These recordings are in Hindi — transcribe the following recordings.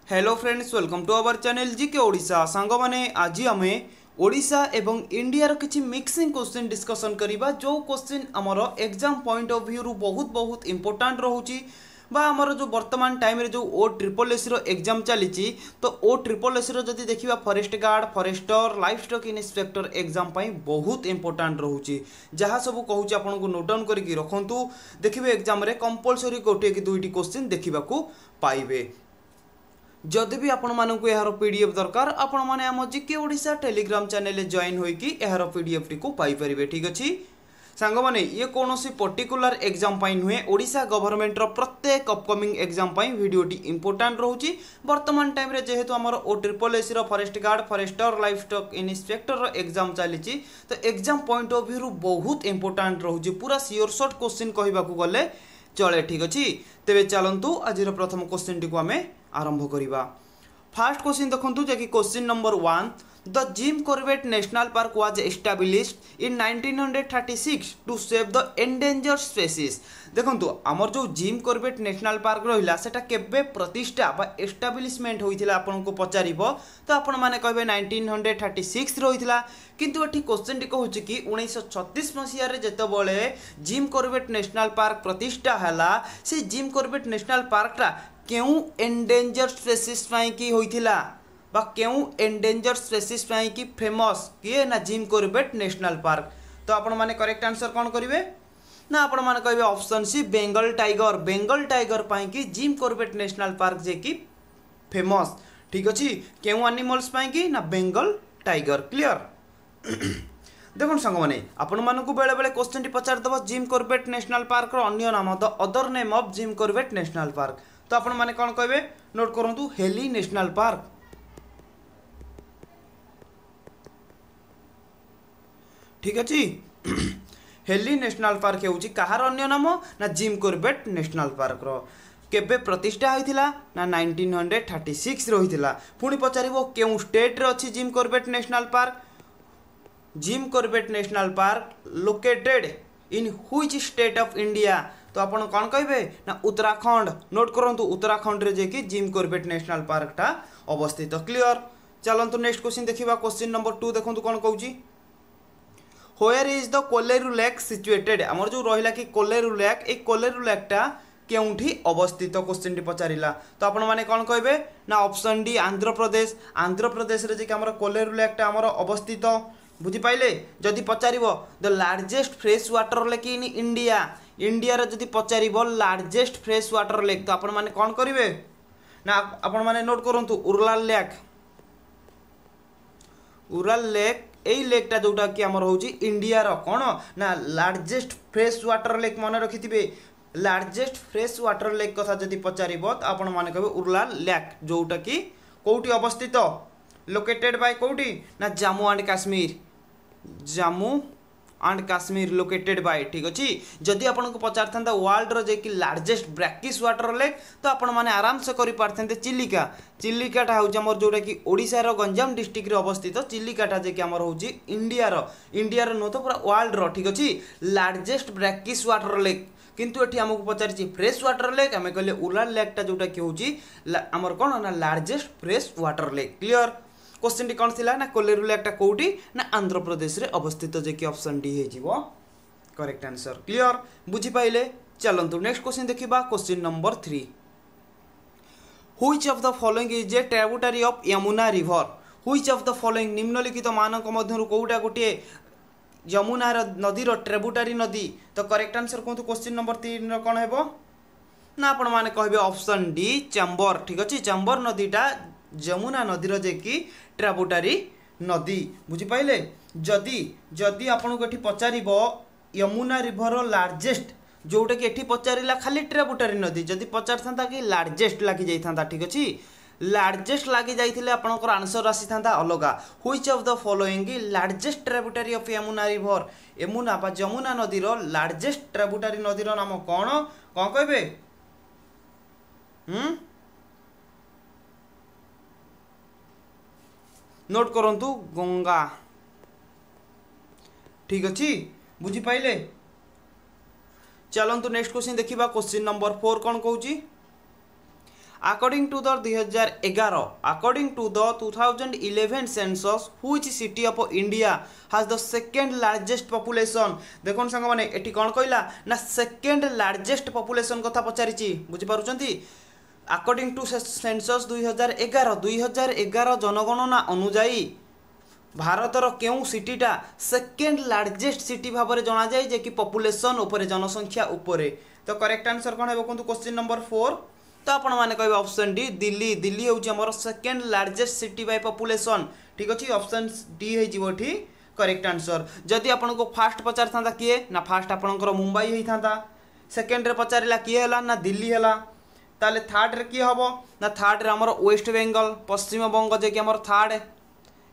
Hello friends, welcome to our channel GK Odisha. सांग माने आज आमे ओडिशा एवं इंडिया रो किछि मिक्सिंग क्वेश्चन डिस्कशन करिबा। जो क्वेश्चन हमर एग्जाम पॉइंट ऑफ व्यू रु बहुत इंपोर्टेंट रहउची बा हमर जो वर्तमान टाइम रे जो ओ ट्रिपल एस रो एग्जाम चलीची। तो ओ ट्रिपल एस रो जदी देखिबा forest guard, forester, life stock inspector exam पई बहुत इंपोर्टेंट रहउची। जहा सब कहूची आपन को नोट डाउन करके रखंतु। देखिबे एग्जाम रे कंपलसरी गोटे कि दुईटी क्वेश्चन देखिबा को पाइबे। जदि भी आपण मानक यार पीडीएफ दरकार आपण माने आम GK Odisha telegram channel join होइकी यार पीडीएफ टी को पाई परिबे। ठीक अछि सांग माने ये कोनोसी पर्टिकुलर एग्जाम पई नुहे, ओडिशा गवर्नमेंट रो प्रत्येक अपकमिंग एग्जाम पई वीडियोटी इंपोर्टेंट रहउची। वर्तमान टाइम रे जेहेतु हमर ओ ट्रिपल एस रो forest guard, forester, life stock inspector रो एग्जाम चलीची। तो एग्जाम पॉइंट ऑफ व्यू रु बहुत इंपोर्टेंट रहउची। पूरा सियोर शॉर्ट क्वेश्चन कहबा को गले चले। ठीक अछि तेबे चलंतु आजिर प्रथम क्वेश्चन टी को हमें आरंभ करिबा। फर्स्ट क्वेश्चन देखंतु जे कि question number 1, the Jim Corbett national Park was established in 1936 to save the endangered species. देखंतु हमर जो जिम कॉर्बेट नेशनल पार्क रहिला सेटा केबे प्रतिष्ठा बा एस्टैब्लिशमेंट होइथिला आपन को पचारिबो। तो आपन माने कहबे 1936 रहिथिला, किंतु एठी क्वेश्चन टी कहूची कि 1936 मसिया रे जेतबळे जिम कॉर्बेट नेशनल पार्क प्रतिष्ठा हला, से जिम कॉर्बेट नेशनल पार्कटा क्यों एंडेंजर्ड स्पीशीज पाई की होइथिला बा क्यों एंडेंजर्ड स्पीशीज पाई की फेमस किए ना जिम कॉर्बेट नेशनल पार्क। तो आपण माने करेक्ट आंसर कोन करिवे ना आपण माने कहबे option C Bengal tiger. Bengal tiger पाई की जिम कॉर्बेट नेशनल पार्क जे की फेमस। ठीक अछि क्यों एनिमल्स पाई की ना बेंगल टाइगर। क्लियर देखो सांग माने आपण मानकु बेले बेले क्वेश्चन टी पचार दबो जिम कॉर्बेट नेशनल पार्क रो अन्य नाम the other name of gym Corbett national park. तो आपण माने कोन कहबे नोट करंतु हेली नेशनल पार्क। ठीक अछि हेली नेशनल पार्क हेउची कहार अन्य नाम ना जिम कॉर्बेट नेशनल पार्क रो। केबे प्रतिष्ठा होइथिला ना 1936 रहिथिला। पुणी पचारिबो केउ स्टेट रे अछि gym Corbett national park. Gym Corbett national park located in which state of India. तो आपण कौन कहबे ना उत्तराखंड। नोट करंतु उत्तराखंड रे जे कि जिम कॉर्बेट नेशनल पार्क टा अवस्थित। क्लियर चलंतु नेक्स्ट क्वेश्चन देखिबा। क्वेश्चन नंबर 2 देखंतु कोन कहूची, where is the Kolleru lake situated. हमर जो रहिला कि कोलेरू लेक, ए कोलेरू लेक टा केउठी अवस्थित क्वेश्चन टी पचारिला। तो आपण माने कोन कहबे ना ऑप्शन डी आंध्र प्रदेश। आंध्र प्रदेश रे जे कि हमर कोलेरू लेक टा हमर अवस्थित। बुझी पाइले जदि पचारिबो the largest fresh water lake in India, India रे जदि पचारिबो लार्जेस्ट फ्रेश वाटर लेक, तो आपण माने कोन करिवे ना आपण माने नोट करंतु उरलाल लेक। उरल लेक एई लेकटा जोटा कि हमर होची इंडिया रो कोन ना लार्जेस्ट फ्रेश वाटर लेक। मन रखिथिबे लार्जेस्ट फ्रेश वाटर लेक कथा जदि पचारिबो तो आपण माने कहबे उरलाल लेक, जोटा कि कोउठी अवस्थित लोकेटेड बाय कोउठी ना Jammu and Kashmir. Jammu and Kashmir located by. ठीक अछि जदि आपन को पचार थांदा वर्ल्ड रो जे कि लार्जेस्ट ब्रैकिश वाटर लेक, तो आपण माने आराम से करि पारथेंते चिलिका। चिलिकाटा होउछ हमर जोटा कि ओडिसा रो गंजाम डिस्ट्रिक्ट रे अवस्थित। चिलिकाटा जे कि हमर होउची इंडिया रो नो तो पूरा वर्ल्ड रो। ठीक अछि लार्जेस्ट ब्रैकिश वाटर लेक, किंतु एठी हमको पचारिछि फ्रेश वाटर लेक। हमें कहले उरलाल लेकटा जोटा कि होउची हमर कोन ना largest fresh water lake. Clear question टी कौन थिला ना कोलेरू लेकटा कोउटी ना आंध्र प्रदेश रे अवस्थित, जे कि ऑप्शन डी हे जिवो करेक्ट आंसर। क्लियर बुझी पाइले चलंतु नेक्स्ट क्वेश्चन देखिबा। Question number 3, which of the following is a tributary of Yamuna river. Which of the following निम्नलिखित मानक मध्यरु कोउटा गोटे यमुना नदी रो ट्रिब्यूटरी नदी। तो करेक्ट आंसर कोंतु क्वेश्चन नंबर 3 रो कोन हेबो ना आपण माने कहबे ऑप्शन डी चंबर। ठीक अछि चंबर नदीटा यमुना नदी रो जे कि ट्रिब्यूटरी नदी। बुझी पाइले जदि जदि आपन को एठी पचारिबो यमुना रिवर रो लार्जेस्ट, जोटा कि एठी पचारिला खाली ट्रिब्यूटरी नदी, जदि पचार थांता कि लार्जेस्ट लागि जाई थांता। ठीक अछि लार्जेस्ट लागि जाइथिले आपनकर आंसर आसी थांता अलगा। Which of the following largest tributary of Yamuna river. Yamuna बा यमुना नदी रो लार्जेस्ट ट्रिब्यूटरी नदी रो नाम कोन कोन कहबे नोट करंतु गंगा। ठीक अछि बुझी पाइले चलंतु नेक्स्ट क्वेश्चन देखिबा। क्वेश्चन नंबर 4 कोन कहूची, According to the 2011, according to the 2011 census, which city of India has the second largest population? देखो सांग माने एटी कौन कहला ना सेकेंड लार्जेस्ट पॉपुलेशन कथा पचारिची बुझी पारुचंती अकॉर्डिंग टू सेंसस 2011 जनगणना अनुजाई भारतर केउ सिटीटा सेकेंड लार्जेस्ट सिटी भाव में जना जाए जे कि पॉपुलेशन ऊपर जनसंख्या ऊपर तो करेक्ट आंसर कौन है कहूँ क्वेश्चन नंबर 4 तो आपण मैंने कहे ऑप्शन डी दिल्ली दिल्ली हूँ आम second largest city by population ठीक अच्छे ऑप्शन डी हो करेक्ट आंसर जदि आपन को फास्ट पचार था किए ना फास्ट आपंकर मुंबई होता था सेकेंड रे पचारा किए है ना दिल्ली है ताले थर्ड रे किए हम ना थर्ड रे आमर वेस्ट बेंगल पश्चिम बंग जे कि आमर थर्ड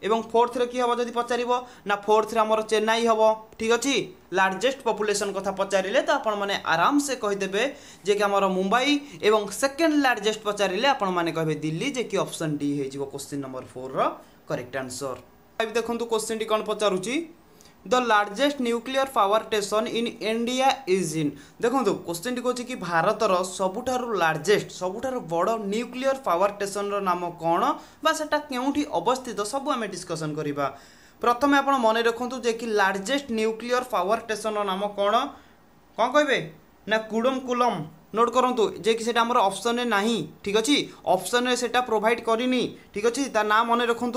एवं फोर्थ रे कि हम जब पचार ना फोर्थ रे आमर चेन्नई हम ठीक अच्छे लार्जेस्ट पॉपुलेशन कथा पचारे तो आपण मैंने आराम से कहीदेवे जे कि आमर मुंबई एवं सेकेंड लार्जेस्ट पचारे आपण मैंने कहे दिल्ली जे कि ऑप्शन डी हो क्वेश्चन नंबर 4 रो करेक्ट आंसर देखो क्वेश्चन टी कौन पचारुची the largest nuclear power station in India is in देखो क्वेश्चन टी कहूँ कि भारतर सबुठारु लार्जेस्ट सबुठारु बड़ न्यूक्लियर पावर स्टेशन रो नाम कौन बा सेटा केउठी अवस्थित सब आम डिस्कसन करवा प्रथम आप मन रखु जे कि लार्जेस्ट न्यूक्लियर पावर स्टेशन रो नाम कौन कहे ना कुडमकुलम नोट करूँ जे कि आम ऑप्शन में नहीं ठीक अच्छे ऑप्शन में सेटा प्रोवाइड करनी ठीक अच्छे ता ना मन रखु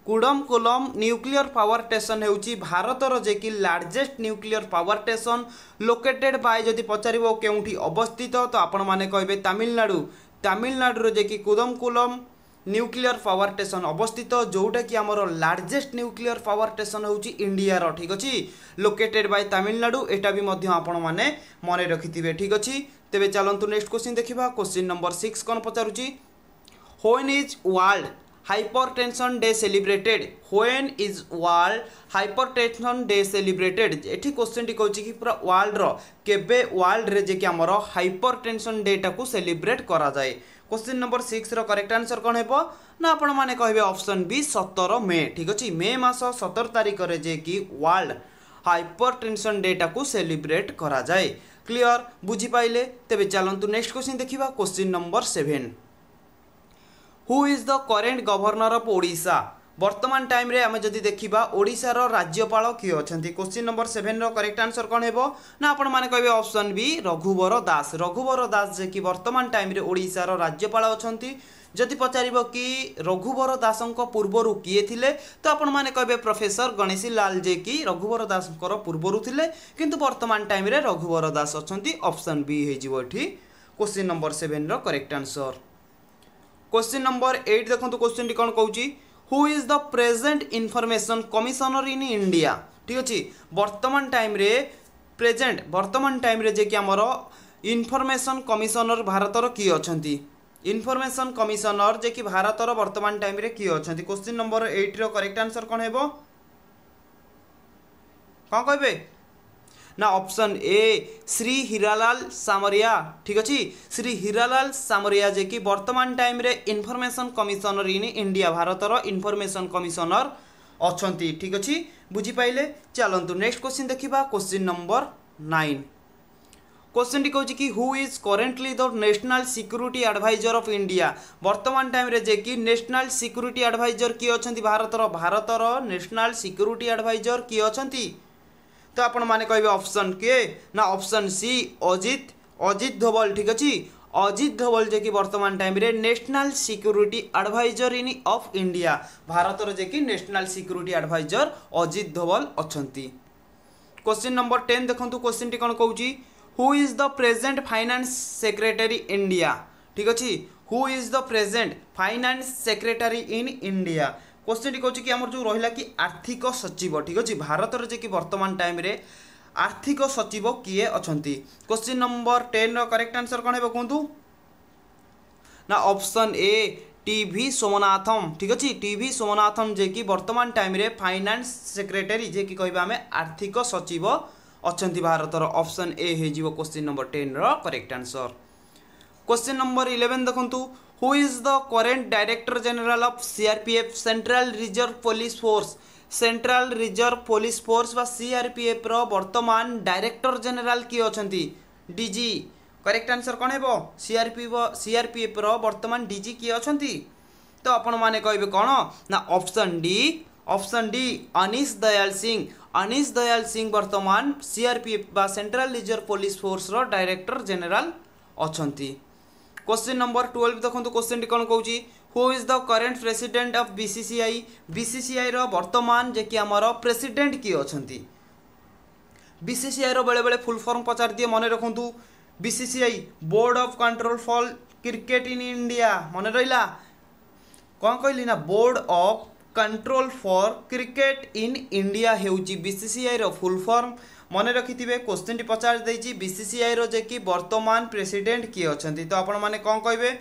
कुडमकुलम न्यूक्लियर पावर स्टेशन होउची भारतर जे कि largest nuclear power station located by जदि पचारिबो केउठी अवस्थित तो आपण माने कहबे तमिलनाडु जे कि कुडमकुलम न्यूक्लियर पावर स्टेशन अवस्थित जोटा कि आमर लार्जेस्ट न्यूक्लियर पावर स्टेशन होउची इंडिया रो ठीक अच्छे लोकेटेड बाय तमिलनाडु एटा भी मध्य आपण माने मन रखिथिबे ठीक अच्छे तेबे चलंतु नेक्स्ट क्वेश्चन देखिबा क्वेश्चन नंबर 6 कोन पचारुची When is World Hypertension Day celebrated? When is World Hypertension Day celebrated? एठी क्वेश्चन टी कहूँ कि पूरा वर्ल्ड रो केबे वर्ल्ड रे जे कि हमर हाइपरटेंशन डे टाकू सेलिब्रेट करा जाए क्वेश्चन नंबर 6 रो करेक्ट आंसर कोन हेबो ना आपण माने कहबे ऑप्शन बी 17 मे ठीक अछि मे मास 17 तारिख रे जे कि वर्ल्ड हाइपरटेंशन डे टाकू सेलिब्रेट करा जाए क्लियर बुझी पाइले तेबे चलंतु नेक्स्ट क्वेश्चन देखिबा question number 7 who is the current governor of Odisha वर्तमान टाइम रे आमे जदि देखिबा ओडिशा रो राज्यपाल किए अछंती क्वेश्चन नंबर 7 रो करेक्ट आंसर कोन हेबो ना आपण माने कहबे ऑप्शन बी रघुवर दास जे कि वर्तमान टाइम रे ओडिशा रो राज्यपाल अछंती जदि पचारिबो कि रघुवर दासंक पूर्वरु किए थिले तो आपण माने कहबे प्रोफेसर गणेशी लाल जे कि रघुवर दासंकर पूर्वरु थिले किंतु वर्तमान टाइम रे रघुवर दास अछंती ऑप्शन बी हे जिवो एठी क्वेश्चन नंबर 7 रो करेक्ट आंसर क्वेश्चन नंबर 8 देखो क्वेश्चन टी कौन कहूँ who is the present information commissioner in India ठीक अच्छे वर्तमान टाइम रे जे कि आमर इनफॉरमेशन कमिशनर भारतर किए अछंती इनफॉरमेशन कमिशनर जे कि भारतर वर्तमान टाइम रे किए अछंती क्वेश्चन नंबर 8 रो करेक्ट आंसर कौन हेबो कौन कहबे ना ऑप्शन ए श्री हीरालाल सामरिया ठीक अच्छे श्री हीरालाल सामरिया जे कि वर्तमान टाइम रे इनफॉरमेशन कमिशनर इन इंडिया भारतर इनफॉरमेशन कमिशनर अछंती ठीक अच्छे बुझी पाइले चलंतु नेक्स्ट क्वेश्चन देखिबा क्वेश्चन नंबर 9 क्वेश्चन टी कहूँ कि who is currently the national security advisor of India वर्तमान टाइम रे जे कि नेशनल सिक्यूरिटी एडवाइजर किए अछंती भारतर नेशनल सिक्यूरिटी एडवाइजर किए अछंती तो आपण माने कहबे ऑप्शन के ना ऑप्शन सी अजित धोबल ठीक अच्छे अजित धोबल जे कि वर्तमान टाइम रे national security advisor in of India भारतर जे कि national security advisor Ajit Doval अछंती क्वेश्चन नंबर 10 देखंतु क्वेश्चन टी कोन कहूची who is the present finance secretary India ठीक अच्छे who is the present finance secretary in India question टी कहूँ कि आमर जो रहा कि आर्थिक सचिव ठीक अच्छे भारतर जे कि वर्तमान टाइम रे आर्थिक सचिव किए अछंती क्वेश्चन नंबर 10 रो करेक्ट आंसर कोन हेबो कहंतु ना ऑप्शन ए टीवी सोमनाथम ठीक अच्छे टीवी सोमनाथम जे कि वर्तमान टाइम रे फाइनेंस सेक्रेटरी जे कि कहबा हमें आर्थिक सचिव अछंती भारतर ऑप्शन ए हे जीवो क्वेश्चन नंबर 10 रो करेक्ट आंसर क्वेश्चन नंबर 11 देखंतु who is the current director general of CRPF central reserve police force central reserve police force बा सीआरपीएफ रो वर्तमान डायरेक्टर जनरल किए अछंती डीजी करेक्ट आंसर कौन है सीआरपीएफ रो वर्तमान डीजी किए अछंती तो आपण माने कहबे कौन ना ऑप्शन डी अनीश दयाल सिंह वर्तमान सीआरपीएफ बा सेंट्रल रिजर्व पुलिस फोर्स रो डायरेक्टर जनरल अछंती। क्वेश्चन नंबर 12 देखो क्वेश्चन टी कौन कहूँ who is the current president of BCCI रो वर्तमान जे कि आमर प्रेसिडेंट किए अछंती बीसीसीआई रो बेले बेले फुल फॉर्म पचार दिए मन रखु BCCI board of control for cricket in India मन रहा कौन कहली ना board of control for cricket in India हेउची बीसीसीआई रो फुल फॉर्म मन रखिथिबे क्वेश्चन टी पचार देछि बीसीसीआई रो जे कि वर्तमान प्रेसिडेंट किए अछंती तो आपण माने कौन कहबे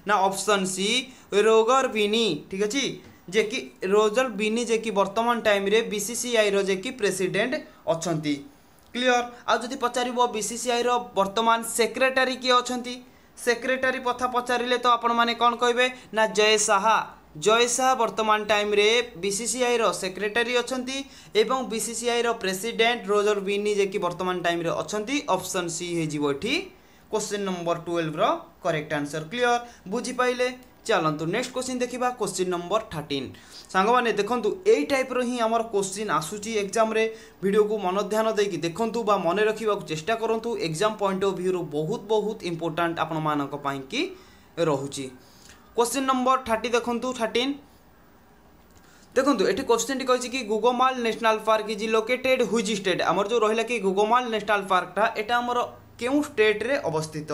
ना ऑप्शन सी रोगर बिनी ठीक अछि जे कि रोजर बिनी जे कि वर्तमान टाइम रे बीसीसीआई रो जे कि प्रेसिडेंट अछंती क्लियर आ जदि पचारिबो बीसीसीआई रो वर्तमान सेक्रेटरी किए अछंती सेक्रेटरी पथा पचारिले तो आपण माने कौन कहबे ना जय साहा वर्तमान टाइम रे बीसीसीआई रो सेक्रेटरी अछंती एवं बीसीसीआई रो प्रेसिडेंट रोजर बिनी जे कि वर्तमान टाइम रे अछंती ऑप्शन सी हे जीवो एठी क्वेश्चन नंबर 12 रो करेक्ट आंसर क्लियर बुझी पाइले चलंतु नेक्स्ट क्वेश्चन देखिबा क्वेश्चन नंबर 13 सांग माने देखंतु एई टाइप रो ही हमर क्वेश्चन आसुची एग्जाम रे वीडियो को मन ध्यान देकी देखंतु बा मने रखिबा को चेष्टा करंतु एग्जाम पॉइंट ऑफ व्यू रो बहुत इंपोर्टेंट आपण मानक पई की रहुची क्वेश्चन नंबर 30 देखंतु 13 देखंतु एठी क्वेश्चन टी कहछि कि Gugamal national park is located which state हमर जो रहिला कि गुगोमाल नेशनल पार्क ता एटा हमर केउ स्टेट रे अवस्थित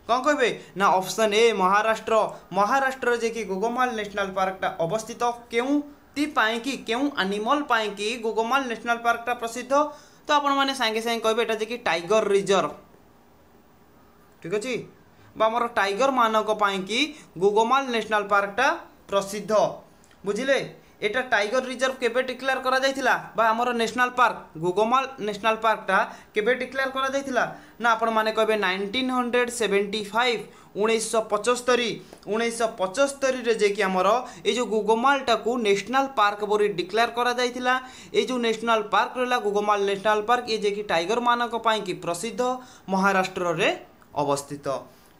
कौन कहबे ना ऑप्शन ए महाराष्ट्र जे कि गुगोमाल नेशनल पार्क ता अवस्थित केउ ती पाई कि केउ एनिमल पाई कि गुगोमाल नेशनल पार्क ता प्रसिद्ध तो आपण माने सांगे सांगे कहबे एटा जे कि टाइगर रिजर्व ठीक अछि बा हमर टाइगर मानक पाई कि गुगोमाल नेशनल पार्क ता प्रसिद्ध बुझिले एटा टाइगर रिजर्व केबे डिक्लेयर करा जायथिला बा हमर नेशनल पार्क गुगोमाल नेशनल पार्क ता केबे डिक्लेयर करा जायथिला ना आपण माने कहबे 1975 1975 रे जे कि हमर ए जो गुगोमाल टाकू नेशनल पार्क बोरी डिक्लेयर करा जायथिला ए जो नेशनल पार्क रहला गुगोमाल नेशनल पार्क ए जे कि टाइगर मानक पाई कि प्रसिद्ध महाराष्ट्र रे अवस्थित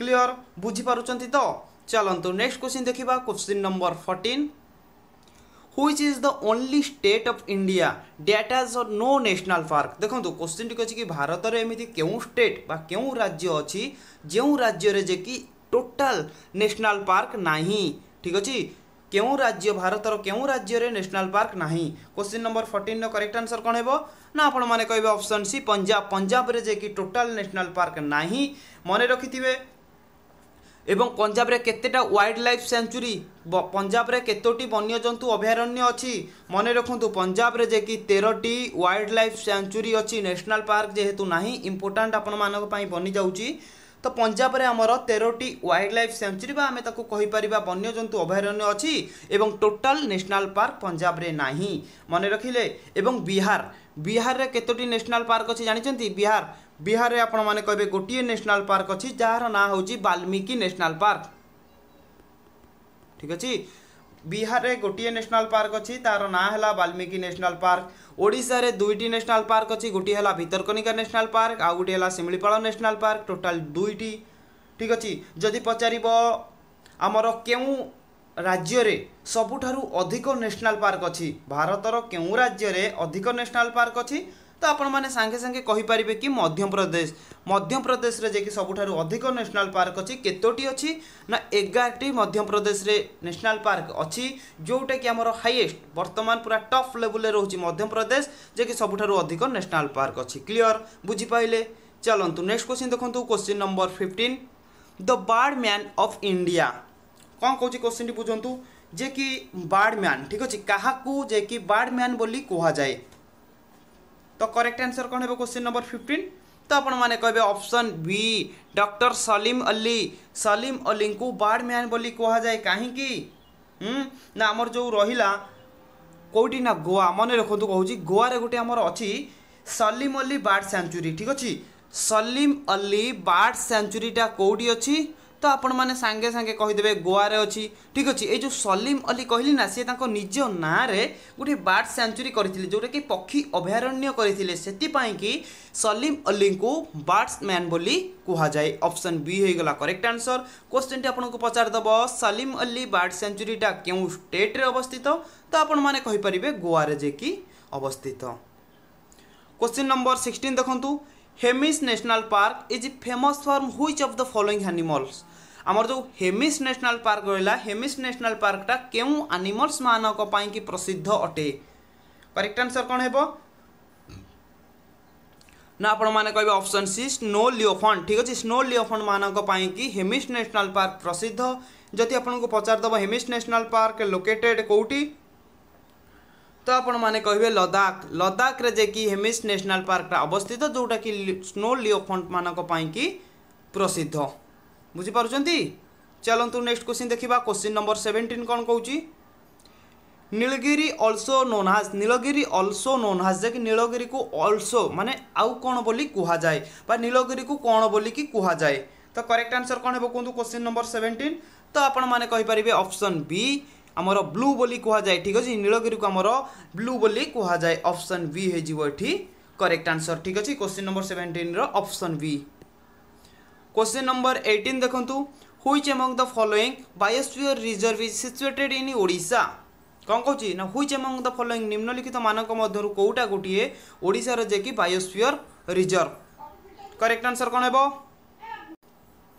क्लियर बुझी पारुचंती तो चलंतु नेक्स्ट क्वेश्चन देखिबा question number 14 Which is the only state of India that has no national park देखो क्वेश्चन टी कहछि कि भारत रे एमिति केउ स्टेट बा केउ राज्य अछि जेउ राज्य रे जे कि टोटल नेशनल पार्क नाही ठीक अछि केउ राज्य भारत रो केउ राज्य रे नेशनल पार्क नाही क्वेश्चन नंबर 14 नो करेक्ट आंसर कोन हेबो ना आपण माने कहबे ऑप्शन सी पंजाब रे जे कि टोटल नेशनल पार्क नाही मने रखिथिबे एवं पंजाब रे केतेटा वाइल्ड लाइफ सेंचुरी पंजाब रे केतोटी वन्यजंतु अभयारण्य अछि मने रखंतु पंजाब रे जे कि 13टी वाइल्ड लाइफ सेंचुरी अछि नेशनल पार्क जेहेतु नाही इंपोर्टेंट आपण मानक पई बनि जाउची तो पंजाब रे हमर 13टी वाइल्ड लाइफ सेंचुरी बा हमें ताको कहि परिबा वन्यजंतु अभयारण्य अछि एवं टोटल नेशनल पार्क पंजाब रे नाही मने रखिले एवं बिहार रे केतोटी नेशनल पार्क अछि जानिचंती बिहार रे आपण माने कहबे गोटिए नेशनल पार्क अछि जार ना होची वाल्मीकि नेशनल पार्क ठीक अछि बिहार रे गोटिए नेशनल पार्क अछि तार ना हला वाल्मीकि नेशनल पार्क ओडिसा रे दुईटी नेशनल पार्क अछि गोटी हला भितरकनिका नेशनल पार्क आ गोटी हला सिमलीपाल नेशनल पार्क टोटल दुईटी ठीक अछि जदि पचारिबो हमर केउ राज्य रे सबुठारु अधिक नेशनल पार्क अछि भारत रो केउ राज्य रे अधिक नेशनल पार्क अछि तो आपण माने सांगे सांगे कहि परिबे कि मध्य प्रदेश रे जे कि सबुठारु अधिक नेशनल पार्क अछि केतोटी अछि ना 11टी मध्य प्रदेश रे नेशनल पार्क अछि जोटा कि हमर हाईएस्ट वर्तमान पूरा टॉप लेवल रे रहउची मध्य प्रदेश जे कि सबुठारु अधिक नेशनल पार्क अछि क्लियर बुझी पाइले चलंतु नेक्स्ट क्वेश्चन देखंतु question number 15 the bird man of India कोन कहूची क्वेश्चन टी बुझंतु जे कि बर्ड मैन ठीक अछि काहाकू जे कि बर्ड मैन बोली कोहा जाय तो करेक्ट आंसर कौन है क्वेश्चन नंबर 15 तो आपण माने कहबे option B doctor Salim Ali को बर्ड मैन बोली कहा जाए कहीं ना आमर जो रहिला कोठी ना गोवा मने रखंतु कहूची गोवा रे गोटे आमर अछि सलीम अली बर्ड सेंचुरी ठीक अछि सलीम अली बर्ड सेंचुरी टा कोठी अछि तो तो आपण मैंने सांगे सांगे कहीदेवे गोवा रे अच्छी ठीक अच्छे ये जो सलीम अली कहली ना सी निज ना गोटे बर्ड सेंचुरी करथिले जोटा कि पक्षी अभयारण्य करथिले सेतिपाई कि सलीम अली को बर्ड्समैन बोली कुहा जाए ऑप्शन बी हो गला करेक्ट आंसर। क्वेश्चन टी आपको पचार दब सलीम अली बर्ड सेंचुरीटा क्यों स्टेट रे अवस्थित तो आपण मैंने कहि परिबे गोवा रे जे कि अवस्थित। क्वेश्चन नंबर 16 देखंतु Hemis national park is famous for which of the following animals आमर जो हेमिस नेशनल पार्क रहा हेमिस नेशनल पार्कटा केउ एनिमल्स मानक पई कि प्रसिद्ध अटे करेक्ट आंसर कौन है ना आपण माने कहबे ऑप्शन सी स्नो लियोफाउंड ठीक अच्छे स्नो लियोफाउंड मानक पई कि हेमिस नेशनल पार्क प्रसिद्ध जदि आपन को पचार दब हेमिस नेशनल पार्क लोकेटेड कोउटी तो आपण माने कहबे लद्दाख लद्दाख रे जे कि हेमिस नेशनल पार्कटा अवस्थित जोटा कि स्नो लियोफाउंड मानक पई कि प्रसिद्ध बुझी पारुचंती। चलंतु नेक्स्ट क्वेश्चन देखिबा क्वेश्चन नंबर 17 कोन कहूची नीलगिरी ऑल्सो नोन हाज नीलगिरी ऑल्सो नोन हाज जे कि नीलगिरी को ऑल्सो माने आउ कोन बोली कुहा जाए बा नीलगिरी को कोन बोली कि कुहा जाए तो करेक्ट आंसर कोन हेबो कोंतु क्वेश्चन नंबर 17 तो आपण माने कहि परिबे ऑप्शन बी आमर ब्लू बोली कुहा जाए ठीक अछि नीलगिरी को आमर ब्लू बोली कुहा जाए ऑप्शन बी हे जिवो एठी करेक्ट आंसर ठीक अछि क्वेश्चन नंबर 17 रो ऑप्शन बी। क्वेश्चन नंबर 18 देखंतु which among the following biosphere reserve is situated in Odisha कौन कहूँ ना व्हिच अमंग द फॉलोइंग निम्नलिखित मानक मध्यरु कोउटा गोटिए ओडिशा रो जे कि बायोस्फीयर रिजर्व करेक्ट आंसर कोन हेबो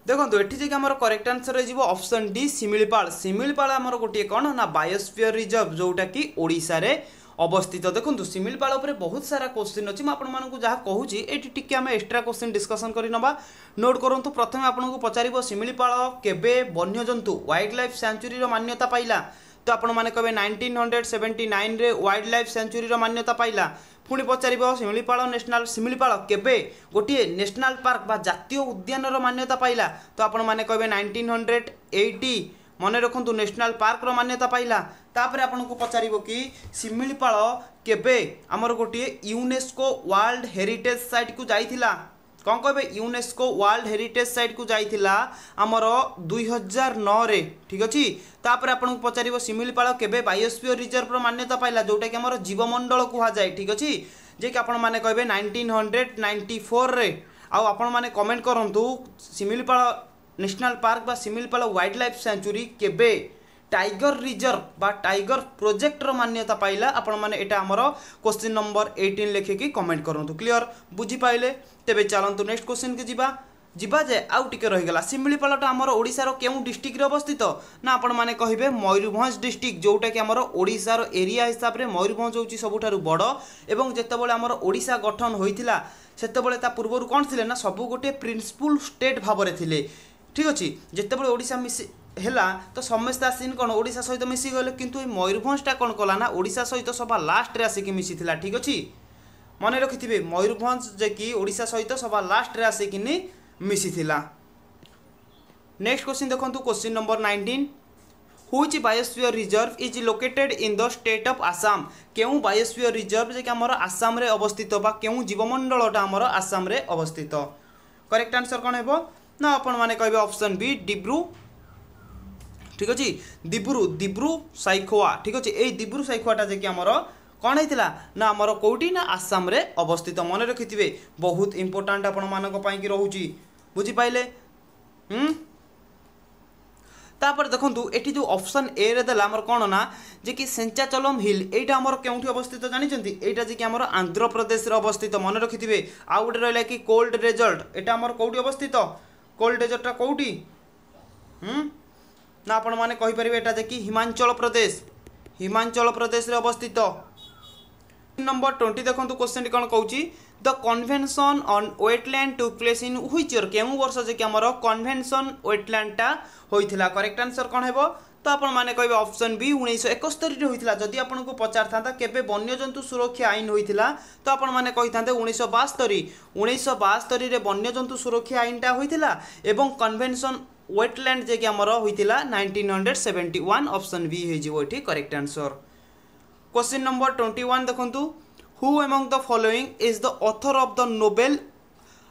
देखो ये जे आमर करेक्ट आंसर हो ऑप्शन डी शिमिलीपाल शिमिलीपाल आमर गोटे कौन ना बायोस्फीयर रिजर्व जोटा कि ओडिशा रे अवस्थित देखो शिमिलीपाल उपर बहुत सारा क्वेश्चन अच्छी मुझे जहाँ कहूँ ये आम एक्सट्रा क्वेश्चन डिस्कसन कर नवा नोट करूँ प्रथम आपको पचार शिमिलीपाल केबे वन्यजंतु वाइल्ड लाइफ सेंचुरी मान्यता पाइला तो आपण मैंने कहे 1979 रे वाइल्ड लाइफ सेंचुरी मान्यता पाइला पुणी पचार शिमिलीपाल केबे गोटे नेशनल पार्क बा जातीय उद्यान मान्यता पाइला तो आपण मैंने कहे 1980 मन रखु नेशनल पार्क मान्यता पाइला तापर आपन को पचार कि शिमिलीपाल केबे आमर गोटे यूनेस्को वर्ल्ड हेरिटेज साइट को जाइथिला कौन कहे यूनेस्को वर्ल्ड हेरिटेज साइट को जाइथिला आमर 2009 रे ठीक अच्छी तापर आपन को पचार शिमिलीपाल केबे बायोस्फीयर रिजर्व मान्यता पाइला जोटा कि आमर जीवमंडल कुहा जाए ठीक अच्छी जे कि आपण माने कहबे 1994 रे आपण माने कमेंट करंतु शिमिलीपाल नेशनल पार्क बा शिमिलीपाल वाइल्ड लाइफ सेंचुरी केबे टाइगर रिजर्व बा टाइगर प्रोजेक्ट रो मान्यता पाइला आपण माने एटा हमर क्वेश्चन नंबर 18 लिखिकी कमेंट करंतु क्लियर बुझी पाइले तेबे चलंतु नेक्स्ट क्वेश्चन के जिबा जे आउ टिके रहि गला शिमिलीपालटा हमर ओडिसा रो केउ डिस्ट्रिक्ट रे अवस्थित ना आपण माने कहिबे मयूरभंज डिस्ट्रिक्ट जोटा कि हमर ओडिसा रो एरिया हिसाब रे मयूरभंज होची सबुठारु बड़ एवं जेतेबेले हमर ओडिसा गठन होइथिला सेतेबेले ता पूर्वरु कोन थिले ना सबु गोटे प्रिंसिपल स्टेट भाबरे थिले ठीक अच्छे जितेबाला ओडिशा मिसी हैला तो समस्त आसिन कौन ओडिशा सहित मिसी गले किंतु मयूरभंजटा कौन कला ना ओडिशा सहित सभा लास्ट रे आसिक मिसीथिला ठीक अच्छे मन रखिथिबे मयूरभंज जे कि ओडिशा सहित सभा लास्ट रे आसिकिनी मिसीथिला। नेक्स्ट क्वेश्चन देखंतु question number 19 which biosphere reserve is located in the state of Assam केउ बायोस्फीयर रिजर्व जे कि हमर आसाम रे अवस्थित बा केउ जीवमंडलटा हमर आसाम रे अवस्थित करेक्ट आंसर कोन हेबो ना आपण माने कहबे ऑप्शन बी डिब्रू ठीक अछि दिब्रू साइखोआ ठीक अछि ए दिब्रू साइखोआटा जे कि हमर कोन हेतिला ना हमर कोउटी ना आसाम रे अवस्थित मन रखिथिबे बहुत इंपोर्टेंट आपण मानक पई कि रहउची बुझी पाइले तापर देखंतु एठी जो ऑप्शन ए रे देला हमर कोन ना जे कि सेंचाचलम हिल एटा हमर केउठी अवस्थित जानि चंती एटा जे कि हमर आंध्र प्रदेश रे अवस्थित मन रखिथिबे आ उडे रहला कि कोल्ड डेजर्ट एटा हमर कोउठी अवस्थित कोल्ड डेजर्टा कौटी ना आपण माने कहि परिबे एटा जे कि हिमाचल प्रदेश रे अवस्थित। नंबर 20 देखंतु क्वेश्चन कोन कहूची the convention on wetland took place in which year केउ वर्ष जे कि हमर कन्वेंशन वेटलैंडटा होइथिला करेक्ट आंसर कोन हेबो तो आपण माने कहबे ऑप्शन बी 1971 रे होइथिला जदि आपण को पचार थांता केबे वन्यजंतु सुरक्षा आईन होइथिला तो आपण माने कहि थांते 1972 रे वन्यजंतु सुरक्षा आईनटा होइथिला एवं कन्वेंशन वेटलैंड जे कि हमर होइथिला 1971 ऑप्शन बी हे जिवो एठी करेक्ट आंसर। क्वेश्चन नंबर 21 देखंतु who among the following is the author of the novel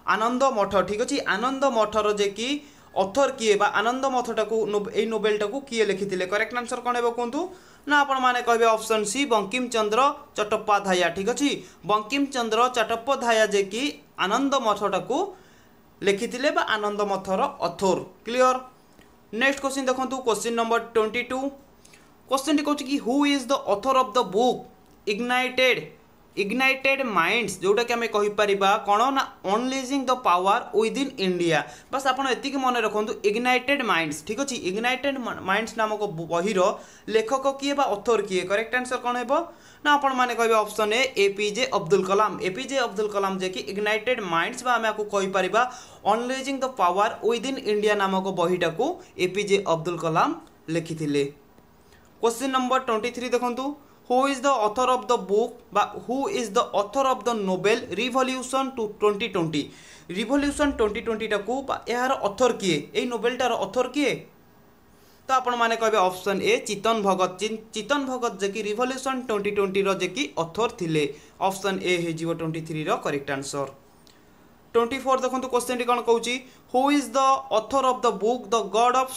Anand Math ठीक अछि आनंद मठर जे कि ऑथर किए बा आनंद मथटा को ए नोवेलटा को किए लिखिथिले करेक्ट आंसर कोन हेबो कोंतु ना आपण माने कहबे ऑप्शन सी बंकिम चंद्र चट्टोपाध्याय ठीक अछि बंकिम चंद्र चट्टोपाध्याय जे कि आनंद मथटा को लिखिथिले बा आनंद मथर ऑथर क्लियर। नेक्स्ट क्वेश्चन देखंतु क्वेश्चन नंबर 22 क्वेश्चन कहूँ कि who is the author of the book ignited minds जोटा कि आम कहीपर कौन ना unleashing the power within India बस आपड़ एति मन रखु इग्नाइटेड माइंड्स ठीक अच्छे इग्नाइटेड माइंड्स नामक बहिर लेखक किए बा ऑथर किए करेक्ट आंसर कौन है ना आपण मैंने कहे option A APJ Abdul Kalam जे कि इग्नाइटेड माइंड्स बा आम कहीपर unleashing the power within India नामक बहीटा को एपीजे अब्दुल कलाम लिखिथिले। क्वेश्चन नंबर 23 देखंतु who is the author of the book बा who is the author of the novel revolution 2020 revolution 2020 टाकू यार ऑथर किए ए नोबेलटार ऑथर किए तो आपण माने कहबे ऑप्शन ए चेतन भगत जे कि रिवॉल्यूशन 2020 रो जे कि ऑथर थिले ऑप्शन ए हे जीवो 23 रो करेक्ट आंसर। 24 देखो क्वेश्चन कौन कहूँ who is the author of the book the god of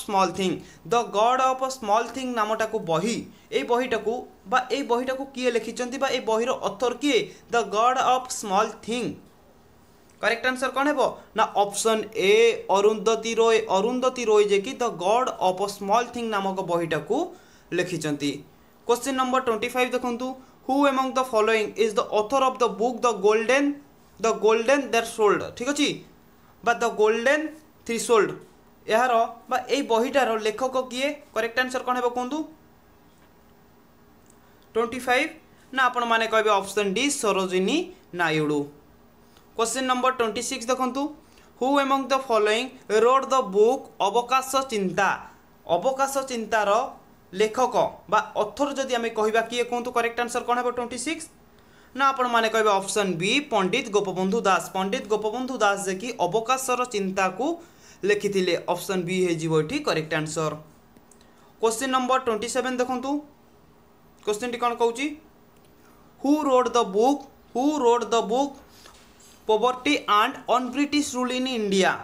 small thing नामटा को बही ए बहीटा को बा ए बहीटा को किए लिखिचंती बा ए बहीर ऑथर किए the god of small thing correct answer कौन है ना ऑप्शन ए अरुंधति रॉय जे कि the god of small thing नामक बहीटा को लिखिचंती। क्वेश्चन नंबर 25 देखंतु who among the following is the author of the book the golden threshold ठीक अच्छे बा द गोल्डन थ्रेशोल्ड यार बा ए बहीटार लेखक किए करेक्ट आंसर कौन है कहतु 25 ना आपण माने कहबे option D Sarojini Naidu. Question number 26 देखंतु who among the following road the book अवकाश चिंतार लेखक बा ऑथर जदि आमे कहबा किए कहतु करेक्ट आंसर कौन है 26 ना आपण माने कहबे ऑप्शन बी पंडित गोपबंधु दास जे कि अवकाशर चिंता को लिखिथिले ऑप्शन बी हे जीवो एठी करेक्ट आंसर। क्वेश्चन नंबर 27 देखंतु क्वेश्चन टी कौन कहूँ who wrote the book poverty and on British rule in India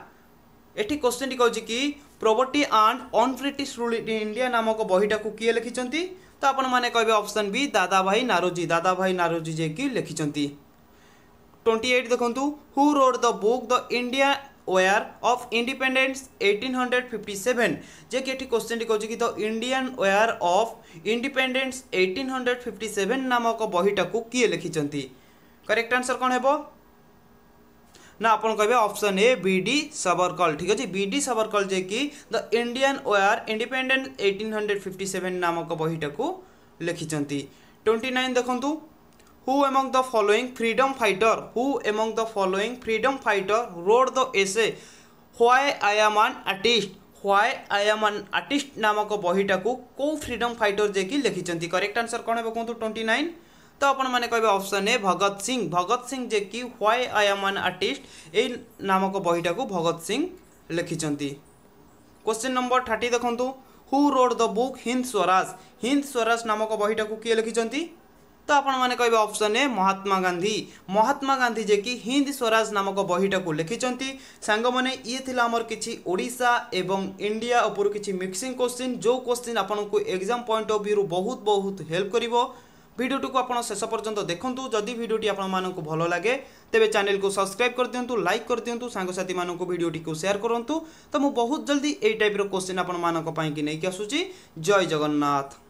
एठी क्वेश्चन टी कहूँ कि poverty and on British rule in India नामक बहीटा को किए लिखिचंती तो आपण माने कहबे ऑप्शन बी दादा भाई नारोजी जे कि लिखिचंती। 28 देखंतु who wrote the book the India war of independence 1857 जे कि एठी क्वेश्चन टी कहूँ कि the Indian war of independence 1857 नामक बहीटा को किए लिखिचंती करेक्ट आंसर कौन है ना आपण कहबे ऑप्शन ए बीडी सबरकल ठीक अच्छे बीडी सबरकल जे कि द इंडियन वेयर इंडिपेंडेंस 1857 नामक बहीटा को लिखिचंती। 29 देखंतु who among the following freedom fighter road the essay why I am an artist नामक बहीटा को फ्रीडम फाइटर जे कि लिखिचंती करेक्ट आंसर कौन है कहतु 29 तो आपण माने कहबे ऑप्शन ए भगत सिंह जे कि why I am an artist ए नामक बहीटा को भगत सिंह लिखिचंती। क्वेश्चन नंबर 30 देखंतु who wrote the book Hind Swaraj नामक बहीटा को किए लिखिचंती तो आपण माने कहबे ऑप्शन ए महात्मा गांधी जे कि हिंद स्वराज नामक बहीटा को लिखिचंती। सांग माने ये थिला हमर किछि ओडिसा एवं इंडिया ऊपर किछि मिक्सिंग क्वेश्चन जो क्वेश्चन आपनको एग्जाम पॉइंट ऑफ व्यू बहुत हेल्प करिवो भिडियोटी को आप शेष पर्यंत देखूँ जदि भिडियोटी आपको भल लगे तेरे चैनल को सब्सक्राइब कर दिंतु लाइक कर दिंतु सांगसाथी मानक भिडियोटी को शेयर करूँ तो मुझे बहुत जल्दी यही टाइप क्वेश्चन आपण मानक नहीं आसूची। जय जगन्नाथ।